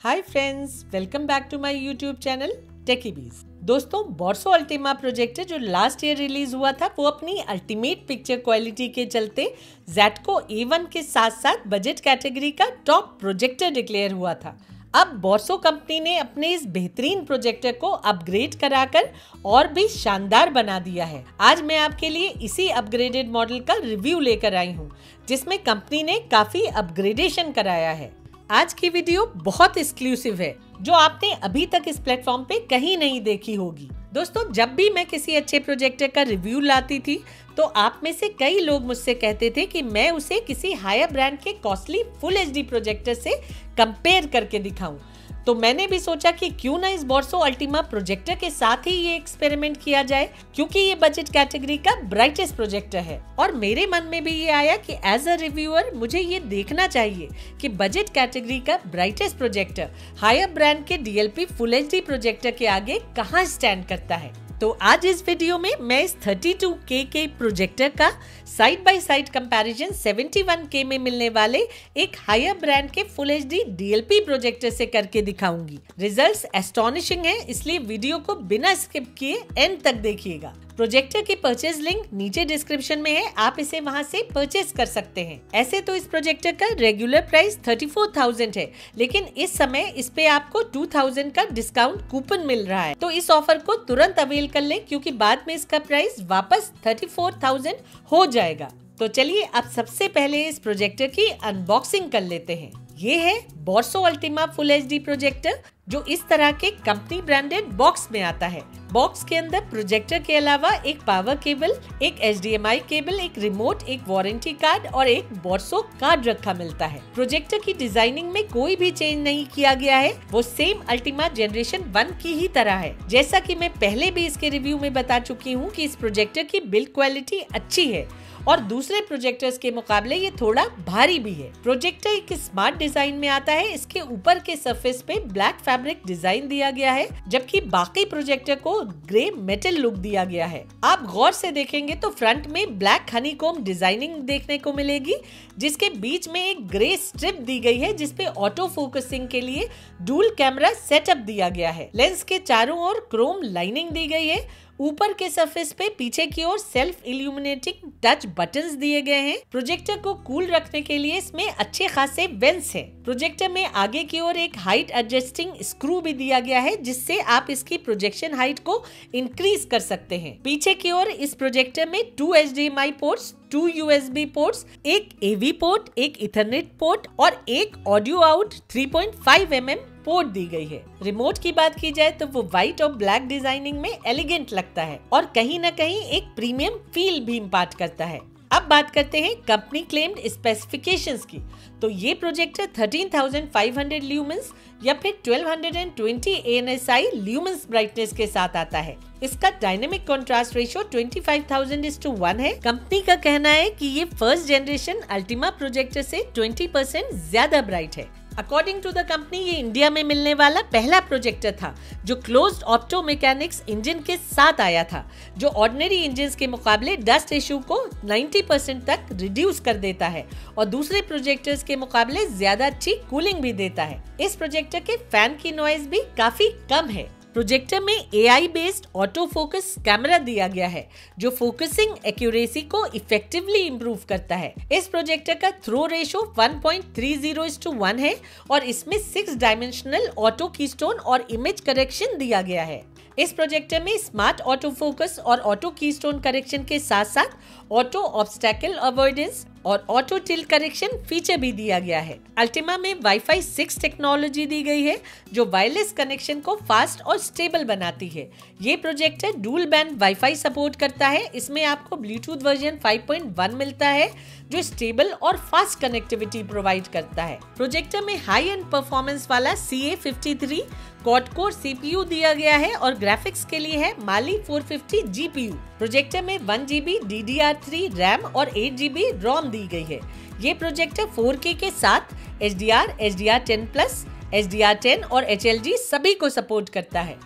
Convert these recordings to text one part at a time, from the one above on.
Hi friends, welcome back to my YouTube channel Techybees. दोस्तों, बोर्सो ultima projector जो last year release हुआ था वो अपनी अल्टीमेट पिक्चर क्वालिटी के चलते ज़ेटको A1 के साथ साथ बजट कैटेगरी का टॉप प्रोजेक्टर डिक्लेयर हुआ था। अब बोर्सो कंपनी ने अपने इस बेहतरीन प्रोजेक्टर को अपग्रेड कराकर और भी शानदार बना दिया है। आज मैं आपके लिए इसी अपग्रेडेड मॉडल का रिव्यू लेकर आई हूँ, जिसमें कंपनी ने काफी अपग्रेडेशन कराया है। आज की वीडियो बहुत एक्सक्लूसिव है, जो आपने अभी तक इस प्लेटफॉर्म पे कहीं नहीं देखी होगी। दोस्तों, जब भी मैं किसी अच्छे प्रोजेक्टर का रिव्यू लाती थी तो आप में से कई लोग मुझसे कहते थे कि मैं उसे किसी हायर ब्रांड के कॉस्टली फुल एचडी प्रोजेक्टर से कंपेयर करके दिखाऊं। तो मैंने भी सोचा कि क्यों ना इस बोर्सो अल्टीमा प्रोजेक्टर के साथ ही ये एक्सपेरिमेंट किया जाए, क्योंकि ये बजट कैटेगरी का ब्राइटेस्ट प्रोजेक्टर है। और मेरे मन में भी ये आया कि एज अ रिव्यूअर मुझे ये देखना चाहिए कि बजट कैटेगरी का ब्राइटेस्ट प्रोजेक्टर हायर ब्रांड के DLP फुल एचडी प्रोजेक्टर के आगे कहाँ स्टैंड करता है। तो आज इस वीडियो में मैं इस 32K के प्रोजेक्टर का side by side comparison 71K में मिलने वाले एक हायर ब्रांड के फुल एचडी DLP प्रोजेक्टर से करके दिखाऊंगी। रिजल्ट्स एस्टॉनिशिंग हैं, इसलिए वीडियो को बिना स्किप किए एंड तक देखिएगा। प्रोजेक्टर की परचेज लिंक नीचे डिस्क्रिप्शन में है, आप इसे वहां से परचेज कर सकते हैं। ऐसे तो इस प्रोजेक्टर का रेगुलर प्राइस 34,000 है, लेकिन इस समय इस पे आपको 2,000 का डिस्काउंट कूपन मिल रहा है। तो इस ऑफर को तुरंत अवेल कर लें, क्योंकि बाद में इसका प्राइस वापस 34,000 हो जाएगा। तो चलिए अब सबसे पहले इस प्रोजेक्टर की अनबॉक्सिंग कर लेते हैं। ये है बोर्सो अल्टीमा फुल एचडी प्रोजेक्टर, जो इस तरह के कंपनी ब्रांडेड बॉक्स में आता है। बॉक्स के अंदर प्रोजेक्टर के अलावा एक पावर केबल, एक HDMI केबल, एक रिमोट, एक वारंटी कार्ड और एक बोर्सो कार्ड रखा मिलता है। प्रोजेक्टर की डिजाइनिंग में कोई भी चेंज नहीं किया गया है, वो सेम अल्टीमा जनरेशन 1 की ही तरह है। जैसा कि मैं पहले भी इसके रिव्यू में बता चुकी हूँ कि इस प्रोजेक्टर की बिल्ड क्वालिटी अच्छी है और दूसरे प्रोजेक्टर्स के मुकाबले ये थोड़ा भारी भी है। प्रोजेक्टर एक स्मार्ट डिजाइन में आता है। इसके ऊपर के सरफेस पे ब्लैक फैब्रिक डिजाइन दिया गया है, जबकि बाकी प्रोजेक्टर को ग्रे मेटल लुक दिया गया है। आप गौर से देखेंगे तो फ्रंट में ब्लैक हनीकॉम्ब डिजाइनिंग देखने को मिलेगी, जिसके बीच में एक ग्रे स्ट्रिप दी गई है, जिसपे ऑटो फोकसिंग के लिए डुअल कैमरा सेटअप दिया गया है। लेंस के चारों ओर क्रोम लाइनिंग दी गई है। ऊपर के सरफेस पे पीछे की ओर सेल्फ इल्यूमिनेटिंग टच बटन्स दिए गए हैं। प्रोजेक्टर को कूल रखने के लिए इसमें अच्छे खासे वेंट्स हैं। प्रोजेक्टर में आगे की ओर एक हाइट एडजस्टिंग स्क्रू भी दिया गया है, जिससे आप इसकी प्रोजेक्शन हाइट को इंक्रीज कर सकते हैं। पीछे की ओर इस प्रोजेक्टर में 2 HDMI पोर्ट्स, 2 USB पोर्ट्स, एक AV पोर्ट, एक इथरनेट पोर्ट और एक ऑडियो आउट 3.5 mm पोर्ट दी गई है। रिमोट की बात की जाए तो वो व्हाइट और ब्लैक डिजाइनिंग में एलिगेंट लगता है और कहीं न कहीं एक प्रीमियम फील भी इम्पार्ट करता है। अब बात करते हैं कंपनी क्लेम्ड स्पेसिफिकेशंस की। तो ये प्रोजेक्टर 13,500 ल्यूमेंस या फिर 1220 ANSI ल्यूमेंस ब्राइटनेस के साथ आता है। इसका डायनेमिक कंट्रास्ट रेशियो 25,000:1 है। कंपनी का कहना है कि ये फर्स्ट जनरेशन अल्टीमा प्रोजेक्टर से 20% ज्यादा ब्राइट है। अकॉर्डिंग टू द कंपनी ये इंडिया में मिलने वाला पहला प्रोजेक्टर था जो क्लोज्ड ऑप्टो मैकेनिक्स इंजन के साथ आया था, जो ऑर्डिनरी इंजन्स के मुकाबले डस्ट इशू को 90% तक रिड्यूस कर देता है और दूसरे प्रोजेक्टर्स के मुकाबले ज्यादा अच्छी कूलिंग भी देता है। इस प्रोजेक्टर के फैन की नॉइज भी काफी कम है। प्रोजेक्टर में AI based auto focus camera दिया गया है, जो फोकसिंग एक्यूरेसी को इफेक्टिवली इंप्रूव करता है। इस प्रोजेक्टर का थ्रो रेशो 1.30:1 है और इसमें 6 डायमेंशनल ऑटो कीस्टोन और इमेज करेक्शन दिया गया है। इस प्रोजेक्टर में स्मार्ट ऑटो फोकस और ऑटो कीस्टोन करेक्शन के साथ साथ ऑटो ऑब्स्टैकल अवॉइडेंस और ऑटो टिल्ट करेक्शन फीचर भी दिया गया है। अल्टीमा में Wi-Fi 6 टेक्नोलॉजी दी गई है, जो वायरलेस कनेक्शन को फास्ट और स्टेबल बनाती है। ये projector dual band Wi-Fi support करता है। इसमें आपको ब्लूटूथ वर्जन 5.1 मिलता है, जो स्टेबल और फास्ट कनेक्टिविटी प्रोवाइड करता है। प्रोजेक्टर में हाई एंड परफॉर्मेंस वाला CA53 क्वाड कोर CPU दिया गया है और ग्राफिक्स के लिए है Mali 450 GPU। प्रोजेक्टर में 1GB DDR3 रैम और 8GB रोम दी गई है। ये प्रोजेक्टर 4K के साथ HDR, HDR10+, HDR10 और HLG सभी को सपोर्ट करता है।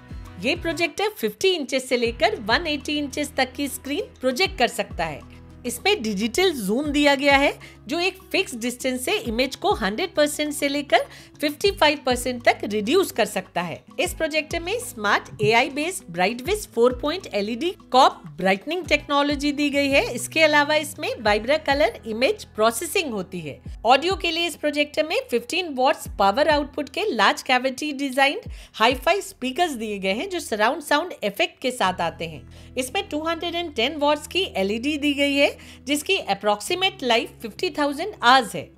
ये प्रोजेक्टर 50 इंचेस से लेकर 180 इंचेस तक की स्क्रीन प्रोजेक्ट कर सकता है। इसमें डिजिटल जूम दिया गया है जो एक फिक्स डिस्टेंस से इमेज को 100% से लेकर 55% तक रिड्यूस कर सकता है। इस प्रोजेक्टर में smart AI based Brightwiz 4 LED कॉप ब्राइटनिंग टेक्नोलॉजी दी गई है। इसके अलावा इसमें वाइब्रा कलर इमेज प्रोसेसिंग होती है। ऑडियो के लिए इस प्रोजेक्टर में 15 वॉट्स पावर आउटपुट के large cavity designed hi fi speakers दिए गए हैं जो सराउंड साउंड इफेक्ट के साथ आते हैं। इसमें 210 वॉट्स की LED दी गई है जिसकी अप्रॉक्सीमेट लाइफ 50,000 आवर्स है।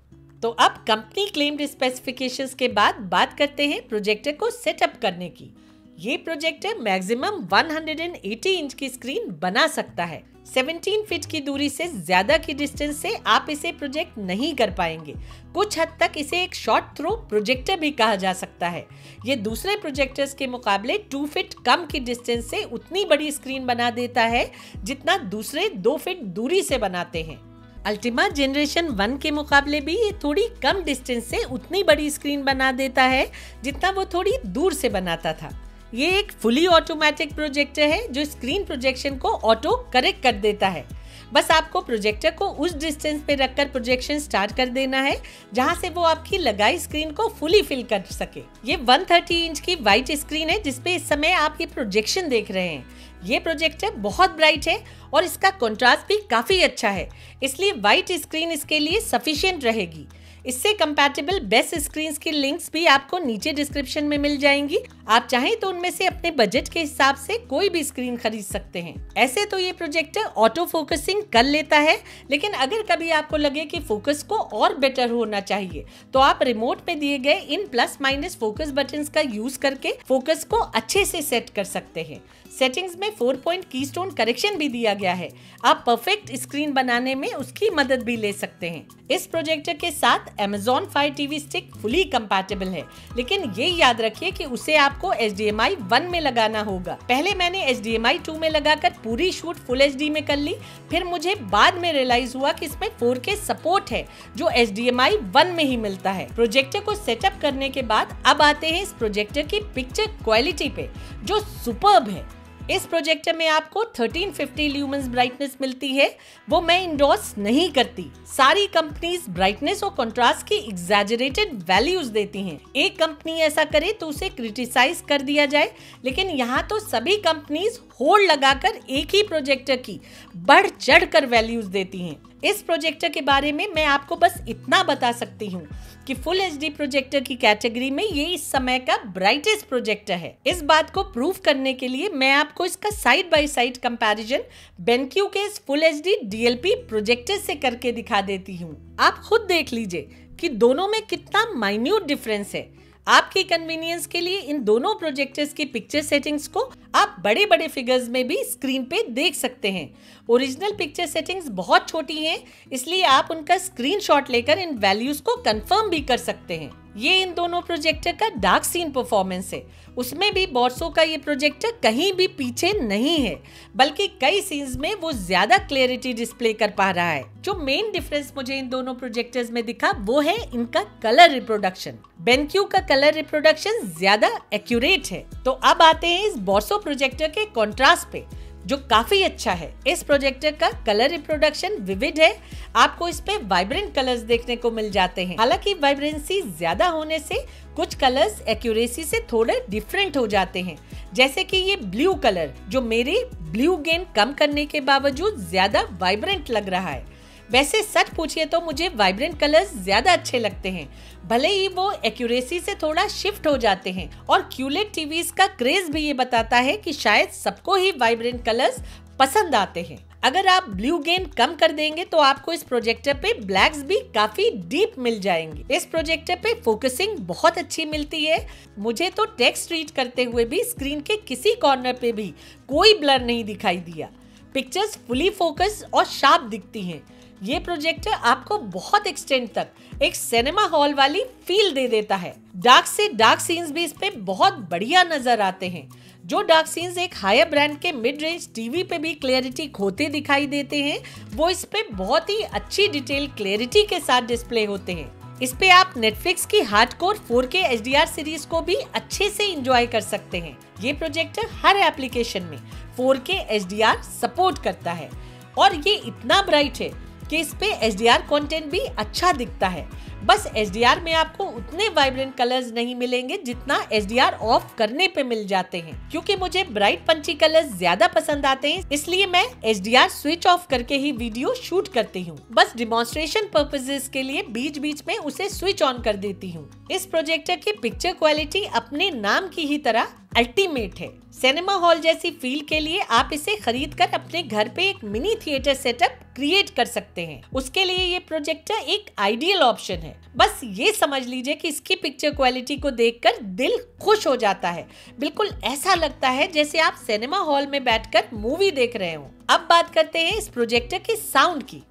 तो अब कंपनी क्लेम्ड स्पेसिफिकेशंस के बाद बात करते हैं प्रोजेक्टर को सेटअप करने की। ये प्रोजेक्टर मैक्सिमम 180 इंच की स्क्रीन बना सकता है। 17 फीट की दूरी से ज्यादा की डिस्टेंस से आप इसे प्रोजेक्ट नहीं कर पाएंगे। कुछ हद तक इसे एक शॉर्ट थ्रो प्रोजेक्टर भी कहा जा सकता है। ये दूसरे प्रोजेक्टर्स के मुकाबले 2 फीट कम की डिस्टेंस से उतनी बड़ी स्क्रीन बना देता है जितना दूसरे 2 फीट दूरी से बनाते हैं। अल्टीमा जनरेशन 1 के मुकाबले भी ये थोड़ी कम डिस्टेंस से उतनी बड़ी स्क्रीन बना देता है जितना वो थोड़ी दूर से बनाता था। ये एक फुली ऑटोमेटिक प्रोजेक्टर है जो स्क्रीन प्रोजेक्शन को ऑटो करेक्ट कर देता है। बस आपको प्रोजेक्टर को उस डिस्टेंस पे रखकर प्रोजेक्शन स्टार्ट कर देना है जहां से वो आपकी लगाई स्क्रीन को फुली फिल कर सके। ये 130 इंच की वाइट स्क्रीन है जिसपे इस समय आप ये प्रोजेक्शन देख रहे हैं। ये प्रोजेक्टर बहुत ब्राइट है और इसका कंट्रास्ट भी काफी अच्छा है, इसलिए वाइट स्क्रीन इसके लिए सफिशिएंट रहेगी। इससे कंपैटिबल बेस्ट स्क्रीन्स की लिंक्स भी आपको नीचे डिस्क्रिप्शन में मिल जाएंगी। आप चाहें तो उनमें से अपने बजट के हिसाब से कोई भी स्क्रीन खरीद सकते हैं। ऐसे तो ये प्रोजेक्टर ऑटो फोकसिंग कर लेता है, लेकिन अगर कभी आपको लगे कि फोकस को और बेटर होना चाहिए तो आप रिमोट में दिए गए in plus minus focus buttons का यूज करके फोकस को अच्छे से सेट कर सकते हैं। सेटिंग्स में 4 पॉइंट कीस्टोन करेक्शन भी दिया गया है। आप परफेक्ट स्क्रीन बनाने में उसकी मदद भी ले सकते हैं। इस प्रोजेक्टर के साथ Amazon Fire TV stick fully compatible है, लेकिन ये याद रखिए कि उसे आपको HDMI 1 में लगाना होगा। पहले मैंने HDMI 2 में लगाकर पूरी शूट फुल HD में कर ली, फिर मुझे बाद में रियलाइज हुआ कि इसमें 4K सपोर्ट है जो HDMI 1 में ही मिलता है। प्रोजेक्टर को सेटअप करने के बाद अब आते हैं इस प्रोजेक्टर की पिक्चर क्वालिटी पे जो सुपर्ब है। इस प्रोजेक्टर में आपको 1350 ल्यूमेंस ब्राइटनेस मिलती है, वो मैं इंडोर्स नहीं करती। सारी कंपनीज ब्राइटनेस और कंट्रास्ट की एग्जैजरेटेड वैल्यूज देती हैं। एक कंपनी ऐसा करे तो उसे क्रिटिसाइज कर दिया जाए, लेकिन यहाँ तो सभी कंपनीज होल्ड लगाकर एक ही प्रोजेक्टर की बढ़ चढ़ कर वैल्यूज देती हैं। इस प्रोजेक्टर के बारे में मैं आपको बस इतना बता सकती हूँ कि फुल HD प्रोजेक्टर की कैटेगरी में ये इस समय का ब्राइटेस्ट प्रोजेक्टर है। इस बात को प्रूव करने के लिए मैं आपको इसका side by side comparison BenQ के इस फुल HD DLP प्रोजेक्टर से करके दिखा देती हूँ। आप खुद देख लीजिए कि दोनों में कितना माइन्यूट डिफरेंस है। आपके कन्वीनियंस के लिए इन दोनों प्रोजेक्टर्स की पिक्चर सेटिंग्स को आप बड़े बड़े फिगर्स में भी स्क्रीन पे देख सकते हैं। ओरिजिनल पिक्चर सेटिंग्स बहुत छोटी हैं, इसलिए आप उनका स्क्रीनशॉट लेकर इन वैल्यूज को कंफर्म भी कर सकते हैं। ये इन दोनों प्रोजेक्टर का डार्क सीन परफॉर्मेंस है। उसमें भी बोर्सो का ये प्रोजेक्टर कहीं भी पीछे नहीं है, बल्कि कई सीन्स में वो ज्यादा क्लैरिटी डिस्प्ले कर पा रहा है। जो मेन डिफरेंस मुझे इन दोनों प्रोजेक्टर्स में दिखा वो है इनका कलर रिप्रोडक्शन। बेनक्यू का कलर रिप्रोडक्शन ज्यादा एक्यूरेट है। तो अब आते हैं इस बोर्सो प्रोजेक्टर के कॉन्ट्रास्ट पे जो काफी अच्छा है। इस प्रोजेक्टर का कलर रिप्रोडक्शन विविड है। आपको इस पे वाइब्रेंट कलर्स देखने को मिल जाते हैं। हालांकि वाइब्रेंसी ज्यादा होने से कुछ कलर्स एक्यूरेसी से थोड़े डिफरेंट हो जाते हैं, जैसे कि ये ब्लू कलर जो मेरे ब्लू गेन कम करने के बावजूद ज्यादा वाइब्रेंट लग रहा है। वैसे सच पूछिए तो मुझे वाइब्रेंट कलर्स ज्यादा अच्छे लगते हैं, भले ही वो एक्यूरेसी से थोड़ा शिफ्ट हो जाते हैं। और क्यूलेट टीवीज का क्रेज भी ये बताता है कि शायद सबको ही वाइब्रेंट कलर्स पसंद आते हैं। अगर आप ब्लू गेन कम कर देंगे तो आपको इस प्रोजेक्टर पे ब्लैक्स भी काफी डीप मिल जाएंगे। इस प्रोजेक्टर पे फोकसिंग बहुत अच्छी मिलती है। मुझे तो टेक्स्ट रीड करते हुए भी स्क्रीन के किसी कॉर्नर पे भी कोई ब्लर नहीं दिखाई दिया। पिक्चर्स फुली फोकस और शार्प दिखती हैं। ये प्रोजेक्टर आपको बहुत एक्सटेंड तक एक सिनेमा हॉल वाली फील दे देता है। डार्क से डार्क सीन्स भी इस पे बहुत बढ़िया नजर आते हैं। जो डार्क सीन्स एक हायर ब्रांड के मिड रेंज टीवी पे भी क्लैरिटी खोते दिखाई देते हैं, वो इस पे बहुत ही अच्छी डिटेल क्लैरिटी के साथ डिस्प्ले होते हैं। इस पे आप नेटफ्लिक्स की हार्डकोर 4K HDR सीरीज को भी अच्छे से एंजॉय कर सकते हैं। ये प्रोजेक्टर हर एप्लीकेशन में 4K HDR सपोर्ट करता है और ये इतना ब्राइट है कि इस पे HDR कंटेंट भी अच्छा दिखता है। बस HDR में आपको उतने वाइब्रेंट कलर्स नहीं मिलेंगे जितना HDR ऑफ करने पे मिल जाते हैं। क्योंकि मुझे ब्राइट पंची कलर्स ज्यादा पसंद आते हैं, इसलिए मैं HDR स्विच ऑफ करके ही वीडियो शूट करती हूँ। बस डिमॉन्स्ट्रेशन पर्पसेस के लिए बीच बीच में उसे स्विच ऑन कर देती हूँ। इस प्रोजेक्टर की पिक्चर क्वालिटी अपने नाम की ही तरह अल्टीमेट है। सिनेमा हॉल जैसी फील के लिए आप इसे खरीद कर अपने घर पे एक मिनी थिएटर सेटअप क्रिएट कर सकते हैं। उसके लिए ये प्रोजेक्टर एक आइडियल ऑप्शन है। बस ये समझ लीजिए कि इसकी पिक्चर क्वालिटी को देखकर दिल खुश हो जाता है। बिल्कुल ऐसा लगता है जैसे आप सिनेमा हॉल में बैठकर मूवी देख रहे हो। अब बात करते हैं इस प्रोजेक्टर के साउंड की।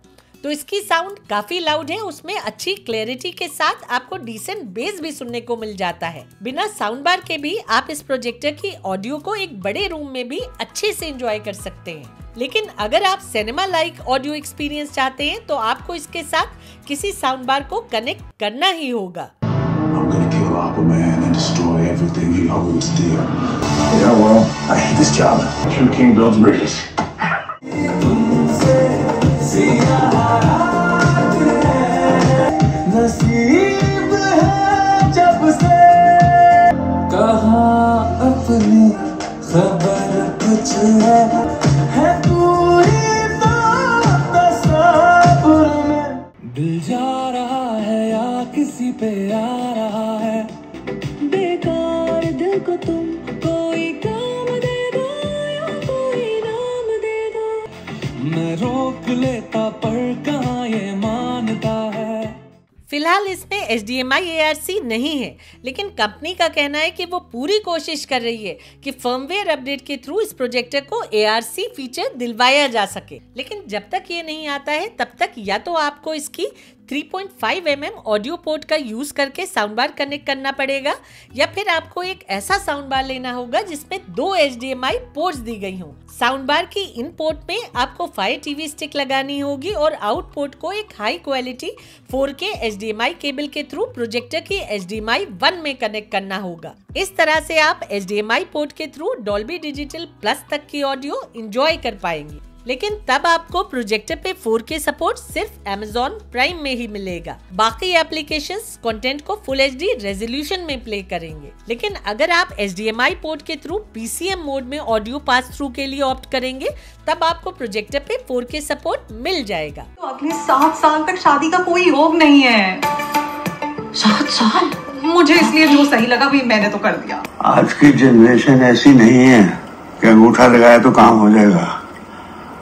तो इसकी साउंड काफी लाउड है, उसमें अच्छी क्लैरिटी के साथ आपको डिसेंट बेस भी सुनने को मिल जाता है। बिना साउंड बार के भी आप इस प्रोजेक्टर की ऑडियो को एक बड़े रूम में भी अच्छे से एंजॉय कर सकते हैं। लेकिन अगर आप सिनेमा लाइक ऑडियो एक्सपीरियंस चाहते हैं तो आपको इसके साथ किसी साउंड बार को कनेक्ट करना ही होगा। नसीब है जब से कहाँ अपनी खबर कुछ है पूरी तो तस्वीर में। दिल जा रहा है या किसी पे आ रहा है, बेकार दिल को तुम कोई काम दे दो या कोई नाम दे दो। मैं रोक लेता पर कहाँ ये मानता है। फिलहाल इसमें HDMI ARC नहीं है, लेकिन कंपनी का कहना है कि वो पूरी कोशिश कर रही है कि फर्मवेयर अपडेट के थ्रू इस प्रोजेक्टर को ARC फीचर दिलवाया जा सके। लेकिन जब तक ये नहीं आता है तब तक या तो आपको इसकी 3.5 mm ऑडियो पोर्ट का यूज करके साउंड बार कनेक्ट करना पड़ेगा, या फिर आपको एक ऐसा साउंड बार लेना होगा जिसमें 2 HDMI पोर्ट्स दी गई हों। साउंड बार की इन पोर्ट में आपको फायर टीवी स्टिक लगानी होगी और आउट पोर्ट को एक high quality 4K HDMI cable के थ्रू प्रोजेक्टर की HDMI 1 में कनेक्ट करना होगा। इस तरह से आप HDMI पोर्ट के थ्रू डॉल्बी डिजिटल प्लस तक की ऑडियो एंजॉय कर पाएंगे। लेकिन तब आपको प्रोजेक्टर पे 4K सपोर्ट सिर्फ Amazon प्राइम में ही मिलेगा। बाकी एप्लीकेशंस कंटेंट को फुल HD रेजोल्यूशन में प्ले करेंगे। लेकिन अगर आप HDMI पोर्ट के थ्रू PCM मोड में ऑडियो पास थ्रू के लिए ऑप्ट करेंगे तब आपको प्रोजेक्टर पे 4K सपोर्ट मिल जाएगा। तो अगले 7 साल तक शादी का कोई योग नहीं है। 7 साल? मुझे इसलिए जो सही लगा भी मैंने तो कर दिया। आज की जनरेशन ऐसी नहीं है कि अंगूठा लगाया तो काम हो जाएगा।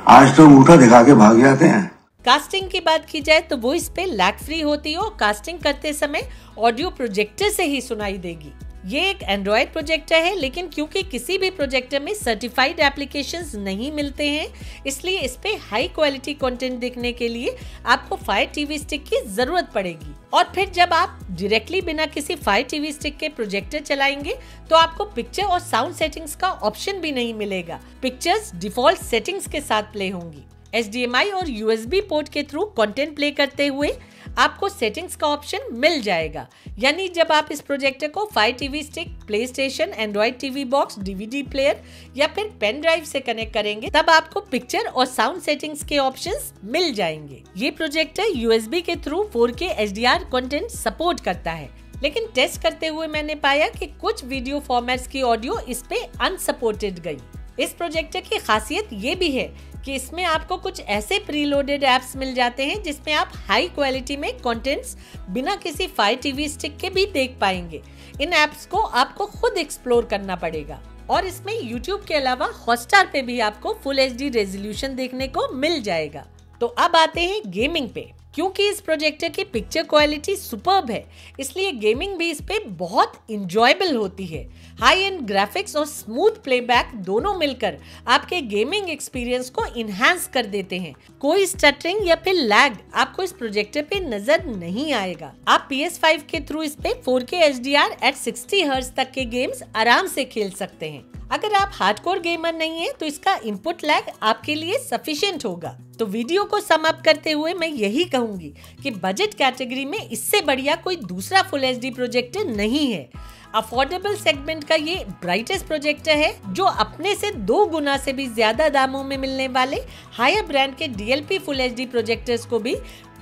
आज तो अंगूठा दिखा के भाग जाते हैं। कास्टिंग की बात की जाए तो वो इस पे लैग फ्री होती है और कास्टिंग करते समय ऑडियो प्रोजेक्टर से ही सुनाई देगी। ये एक एंड्रॉयड प्रोजेक्टर है, लेकिन क्योंकि किसी भी प्रोजेक्टर में सर्टिफाइड एप्लीकेशंस नहीं मिलते हैं, इसलिए इस पे हाई क्वालिटी कंटेंट देखने के लिए आपको फायर टीवी स्टिक की जरूरत पड़ेगी। और फिर जब आप डायरेक्टली बिना किसी फायर टीवी स्टिक के प्रोजेक्टर चलाएंगे तो आपको पिक्चर और साउंड सेटिंग्स का ऑप्शन भी नहीं मिलेगा। पिक्चर्स डिफॉल्ट सेटिंग्स के साथ प्ले होंगी। HDMI और USB पोर्ट के थ्रू कंटेंट प्ले करते हुए आपको सेटिंग्स का ऑप्शन मिल जाएगा। यानी जब आप इस प्रोजेक्टर को fire TV stick, play station, Android TV box, DVD player या फिर पेन ड्राइव से कनेक्ट करेंगे तब आपको पिक्चर और साउंड सेटिंग्स के ऑप्शंस मिल जाएंगे। ये प्रोजेक्टर USB के through 4K HDR content support करता है, लेकिन टेस्ट करते हुए मैंने पाया कि कुछ वीडियो फॉर्मेट्स की ऑडियो इस पे अनसपोर्टेड गई। इस प्रोजेक्टर की खासियत ये भी है कि इसमें आपको कुछ ऐसे प्रीलोडेड ऐप्स मिल जाते हैं जिसमें आप हाई क्वालिटी में कंटेंट्स बिना किसी फायर टीवी स्टिक के भी देख पाएंगे। इन ऐप्स को आपको खुद एक्सप्लोर करना पड़ेगा। और इसमें YouTube के अलावा हॉटस्टार पे भी आपको फुल HD रेजोल्यूशन देखने को मिल जाएगा। तो अब आते हैं गेमिंग पे। क्योंकि इस प्रोजेक्टर की पिक्चर क्वालिटी सुपर्ब है, इसलिए गेमिंग भी इस पे बहुत इंजॉयबल होती है। हाई एंड ग्राफिक्स और स्मूथ प्लेबैक दोनों मिलकर आपके गेमिंग एक्सपीरियंस को इनहैंस कर देते हैं। कोई स्टटरिंग या फिर लैग आपको इस प्रोजेक्टर पे नजर नहीं आएगा। आप PS5 के थ्रू इस पे 4K HDR एट 60 हर्ट्ज तक के गेम्स आराम से खेल सकते हैं। अगर आप हार्डकोर गेमर नहीं है तो इसका इनपुट लैग आपके लिए सफिशिएंट होगा। तो वीडियो को सम अप करते हुए मैं यही कहूंगी कि बजट कैटेगरी में इससे बढ़िया कोई दूसरा फुल HD प्रोजेक्टर नहीं है। अफोर्डेबल सेगमेंट का ये ब्राइटेस्ट प्रोजेक्टर है जो अपने से 2 गुना से भी ज्यादा दामों में मिलने वाले हायर ब्रांड के DLP फुल HD प्रोजेक्टर्स को भी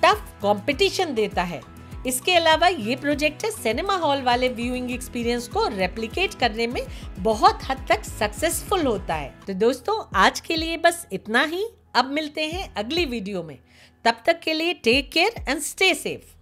टफ कंपटीशन देता है। इसके अलावा ये प्रोजेक्टर सिनेमा हॉल वाले व्यूइंग एक्सपीरियंस को रेप्लिकेट करने में बहुत हद तक सक्सेसफुल होता है। तो दोस्तों आज के लिए बस इतना ही। अब मिलते हैं अगली वीडियो में। तब तक के लिए take care and stay safe.